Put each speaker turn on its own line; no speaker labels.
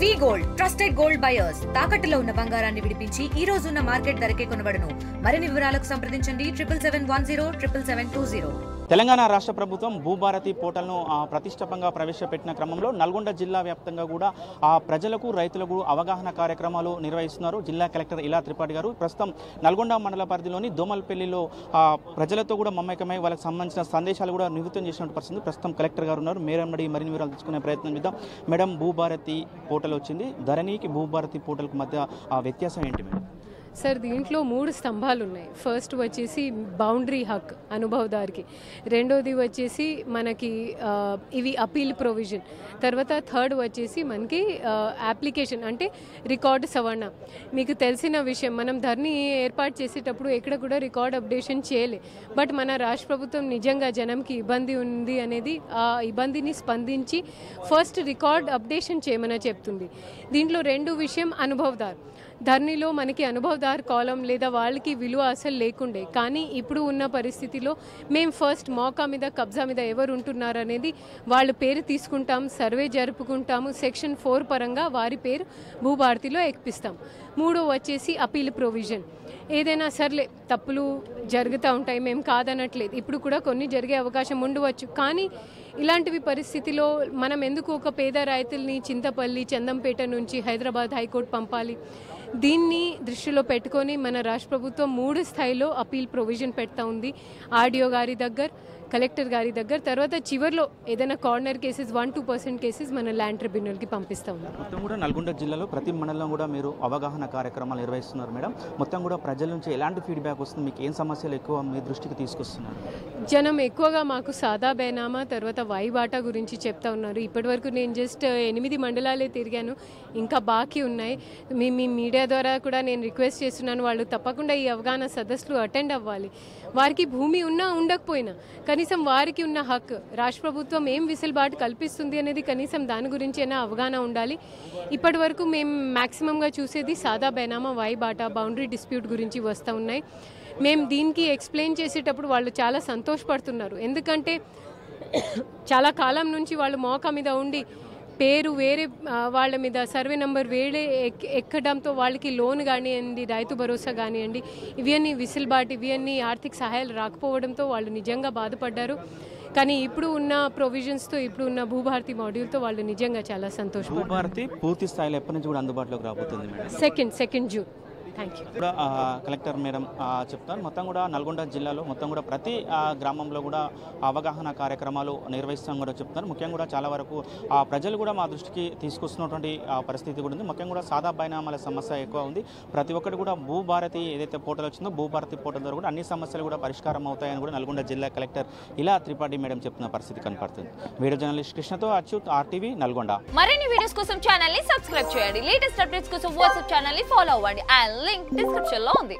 వి gold trusted gold buyers తాకట్టులో ఉన్న బంగారాన్ని విడిపించి ఈ రోజు ఉన్న మార్కెట్ ధరకే కొనబడును. మరిన్ని వివరాలకు సంప్రదించండి 77107720.
తెలంగాణ రాష్ట్ర ప్రభుత్వం భూభారతి పోర్టల్ను ప్రతిష్టాత్మకంగా ప్రవేశపెట్టిన క్రమంలో నల్గొండ జిల్లా వ్యాప్తంగా కూడా ప్రజలకు రైతులకు అవగాహన కార్యక్రమాలు నిర్వహిస్తున్నారు జిల్లా కలెక్టర్ ఇలా త్రిపాఠి గారు. ప్రస్తుతం నల్గొండ మండల పరిధిలోని దోమల్పల్లిలో ప్రజలతో కూడా మమ్మకమై వాళ్ళకి సంబంధించిన సందేశాలు కూడా నివృత్తం చేసినట్టు పరిస్థితి. ప్రస్తుతం కలెక్టర్ గారు ఉన్నారు. మరిన్ని వివరాలు తీసుకునే ప్రయత్నం చేద్దాం. మేడం, భూభారతి పోర్టల్ వచ్చింది. ధరణికి భూభారతి పోర్టల్కి మధ్య వ్యత్యాసం ఏంటి మేడం?
సార్, దీంట్లో 3 స్తంభాలు ఉన్నాయి. ఫస్ట్ వచ్చేసి బౌండరీ హక్ అనుభవదారికి, రెండోది వచ్చేసి మనకి ఇవి అపీల్ ప్రొవిజన్, తర్వాత థర్డ్ వచ్చేసి మనకి అప్లికేషన్ అంటే రికార్డు సవరణ. మీకు తెలిసిన విషయం, మనం ధరణి ఏర్పాటు చేసేటప్పుడు ఎక్కడ కూడా రికార్డ్ అప్డేషన్ చేయలే. బట్ మన రాష్ట్ర ప్రభుత్వం నిజంగా జనంకి ఇబ్బంది ఉంది అనేది ఆ ఇబ్బందిని స్పందించి ఫస్ట్ రికార్డ్ అప్డేషన్ చేయమని చెప్తుంది. దీంట్లో 2 విషయం అనుభవదారు. ధరణిలో మనకి అనుభవదారు కాలం లేదా వాళ్ళకి విలువ అసలు లేకుండే, కానీ ఇప్పుడు ఉన్న పరిస్థితిలో మేము ఫస్ట్ మోకా మీద కబ్జా మీద ఎవరు ఉంటున్నారు అనేది వాళ్ళ పేరు తీసుకుంటాం, సర్వే జరుపుకుంటాము, సెక్షన్ 4 పరంగా వారి పేరు భూభారతిలో ఎక్కిపిస్తాం. 3 వచ్చేసి అపీల్ ప్రొవిజన్. ఏదైనా సర్లే తప్పులు జరుగుతూ ఉంటాయి, మేము కాదనట్లేదు, ఇప్పుడు కూడా కొన్ని జరిగే అవకాశం ఉండవచ్చు. కానీ ఇలాంటివి పరిస్థితిలో మనం ఎందుకు ఒక పేద రైతుల్ని చింతపల్లి చందంపేట నుంచి హైదరాబాద్ హైకోర్టు పంపాలి? దీన్ని దృష్టిలో పెట్టుకొని మన రాష్ట్ర ప్రభుత్వం 3 స్థాయిలో అపీల్ ప్రొవిజన్ పెడతా ఉంది. ఆర్డీఓ గారి దగ్గర, కలెక్టర్ గారి దగ్గర, తర్వాత చివరిలో ఏదైనా కార్నర్ కేసెస్ 1-2% కేసెస్ మన ల్యాండ్ ట్రిబ్యునల్కి పంపిస్తూ ఉన్నారు.
మొత్తం కూడా నల్గొండ జిల్లాలో ప్రతి మండలం కూడా మీరు అవగాహన కార్యక్రమాలు నిర్వహిస్తున్నారు మేడం. మొత్తం కూడా ప్రజల నుంచి ఎలాంటి ఫీడ్బ్యాక్ వస్తుంది? మీకు ఏం సమస్యలు ఎక్కువ మీ దృష్టికి తీసుకొస్తున్నారు?
జనం ఎక్కువగా మాకు సాదా బేనామా తర్వాత వాయిబాటా గురించి చెప్తా ఉన్నారు. ఇప్పటివరకు నేను జస్ట్ 8 మండలాలే తిరిగాను, ఇంకా బాకీ ఉన్నాయి. మీ మీడియా ద్వారా కూడా నేను రిక్వెస్ట్ చేస్తున్నాను, వాళ్ళు తప్పకుండా ఈ అవగాహన సదస్సులు అటెండ్ అవ్వాలి. వారికి భూమి ఉన్నా ఉండకపోయినా కనీసం వారికి ఉన్న హక్కు రాష్ట్ర ప్రభుత్వం ఏం వెసులుబాటు కల్పిస్తుంది అనేది కనీసం దాని గురించి అయినా అవగాహన ఉండాలి. ఇప్పటి వరకు మేము మ్యాక్సిమంగా చూసేది సాదా బేనామా వాయిబాటా బౌండరీ డిస్ప్యూట్ గురించి వస్తూ ఉన్నాయి. మేము దీనికి ఎక్స్ప్లెయిన్ చేసేటప్పుడు వాళ్ళు చాలా సంతోషపడుతున్నారు. ఎందుకంటే చాలా కాలం నుంచి వాళ్ళు మోకా మీద ఉండి పేరు వేరే వాళ్ళ మీద సర్వే నెంబర్ వేరే ఎక్కడంతో వాళ్ళకి లోన్ కానివ్వండి, రైతు భరోసా కానివ్వండి, ఇవన్నీ వెసులుబాటు, ఇవన్నీ ఆర్థిక సహాయాలు రాకపోవడంతో వాళ్ళు నిజంగా బాధపడ్డారు. కానీ ఇప్పుడు ఉన్న ప్రొవిజన్స్తో, ఇప్పుడు ఉన్న భూభారతి మాడ్యూల్తో వాళ్ళు నిజంగా చాలా సంతోషం.
భూభారతి పూర్తి స్థాయిలో ఎప్పటి నుంచి కూడా అందుబాటులోకి రాబోతుంది మేడం?
2nd June.
కూడా కలెక్టర్ మేడం చెప్తాను. మొత్తం కూడా నల్గొండ జిల్లాలో మొత్తం కూడా ప్రతి గ్రామంలో కూడా అవగాహన కార్యక్రమాలు నిర్వహిస్తాం కూడా చెప్తున్నారు. ముఖ్యంగా కూడా చాలా వరకు ప్రజలు కూడా మా దృష్టికి తీసుకొస్తున్నటువంటి పరిస్థితి కూడా ఉంది. ముఖ్యంగా కూడా సాదా బైనామాల సమస్య ఎక్కువ ఉంది. ప్రతి ఒక్కటి కూడా భూభారతి ఏదైతే పోర్టల్ వచ్చిందో భూభారతి పోర్టల్ ద్వారా కూడా అన్ని సమస్యలు కూడా పరిష్కారం అవుతాయని కూడా నల్గొండ జిల్లా కలెక్టర్ ఇలా త్రిపాఠి మేడం చెప్తున్న పరిస్థితి కనపడుతుంది. వీడియో జర్నలిస్ట్ కృష్ణతో అచ్యుత్, RTV నల్గొండ.
మరిన్ని వీడియోస్ కోసం ఛానల్ ని సబ్స్క్రైబ్ చేయండి. లేటెస్ట్ అప్డేట్స్ కోసం వాట్సాప్ ఛానల్ ని ఫాలో అవ్వండి. లింక్ డిస్క్రిప్షన్ లో ఉంది.